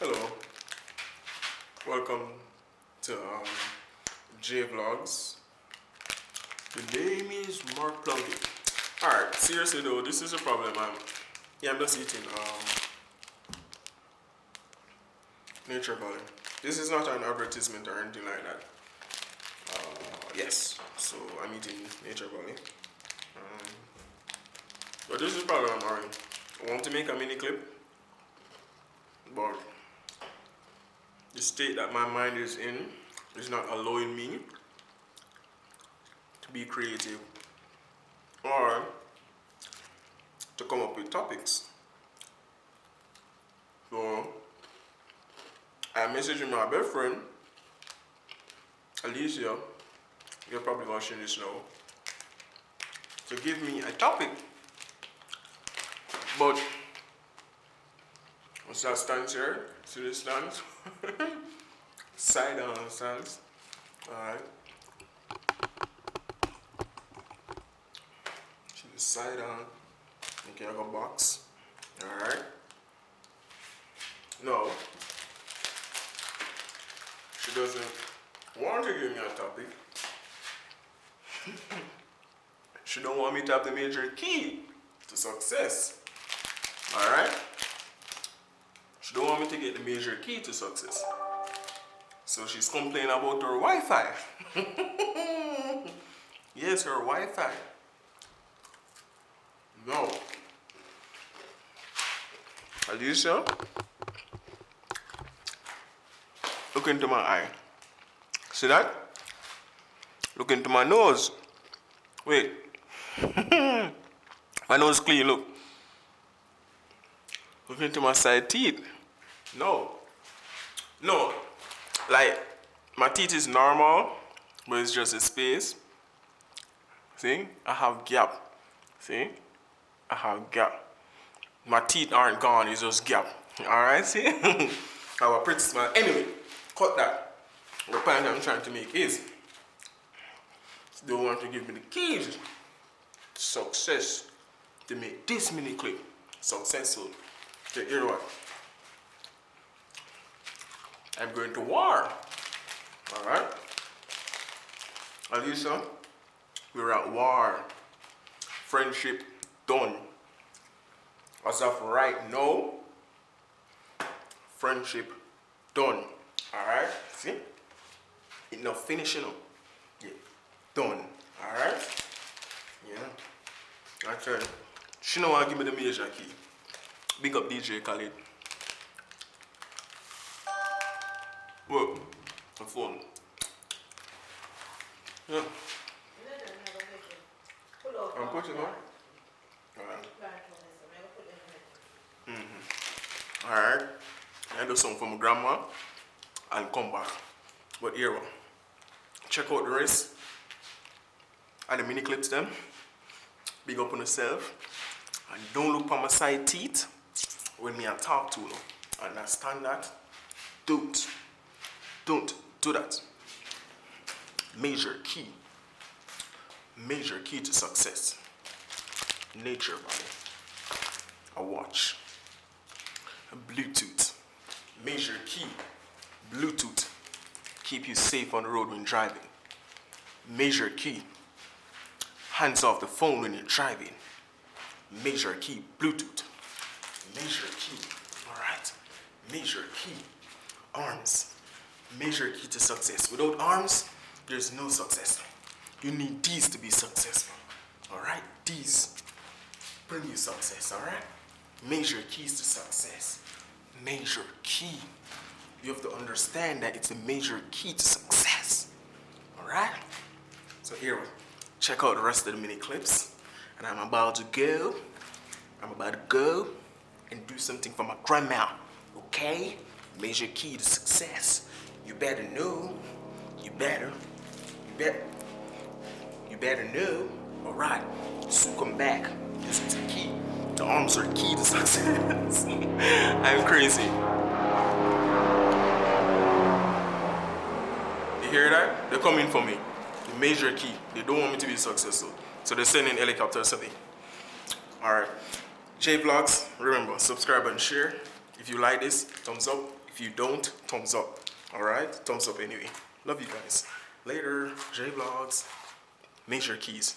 Hello, welcome to JVLOGS. The name is Mark Plunkett. Alright, seriously though, this is a problem. I'm just eating Nature Valley. This is not an advertisement or anything like that. Yes, so I'm eating Nature Valley. But this is the problem I'm having. I want to make a mini clip, but the state that my mind is in is not allowing me to be creative or to come up with topics. So I'm messaging my best friend, Alicia, you're probably watching this now, to give me a topic. But what's that stance here? See this stance? Side on stance. Alright. See the side on. Okay, I have a box. Alright. No. She doesn't want to give me a topic. She don't want me to have the major key to success. Alright? She don't want me to get the major key to success. So she's complaining about her Wi-Fi. Yes, her Wi-Fi. No. Alicia, look into my eye. See that? Look into my nose. Wait. My nose clean, look. Look into my side teeth. No. No. Like, my teeth is normal, but it's just a space. See? I have gap. See? I have gap. My teeth aren't gone, it's just gap. Alright, see? I have a pretty smile. Anyway, cut that. The point I'm trying to make is, they want to give me the keys to success to make this mini clip successful. So hear what? I'm going to war. Alright? Alicia, we're at war. Friendship done. As of right now, friendship done. Alright? See? It's not finishing up. Yeah. Done. Alright? Yeah. Actually, she don't want to give me the major key. Big up DJ Khalid. Whoa, the phone. Yeah. I'm putting it on. Alright. I do something for my grandma and come back. But here, check out the rest and the mini clips them. Big up on yourself. And don't look for my side teeth when me I talk to you. Understand that? Don't do that. Major key to success. Nature Valley. A watch. A Bluetooth. Major key. Bluetooth. Keep you safe on the road when driving. Major key. Hands off the phone when you're driving. Major key. Bluetooth. Major key. Alright. Major key. Arms. Major key to success. Without arms, there's no success. You need these to be successful. Alright? These bring you success. Alright? Major keys to success. Major key. You have to understand that it's a major key to success. Alright? So here, check out the rest of the mini clips. And I'm about to go. And do something for my grandma. Okay? Major key to success. You better know. You better know. Alright. So come back. This is the key. The arms are key to success. I'm crazy. You hear that? They're coming for me. The major key. They don't want me to be successful. So they're sending helicopters to me. Alright. JVLOGS, remember, subscribe and share. If you like this, thumbs up. If you don't, thumbs up. Alright? Thumbs up anyway. Love you guys. Later. JVLOGS. Major keys.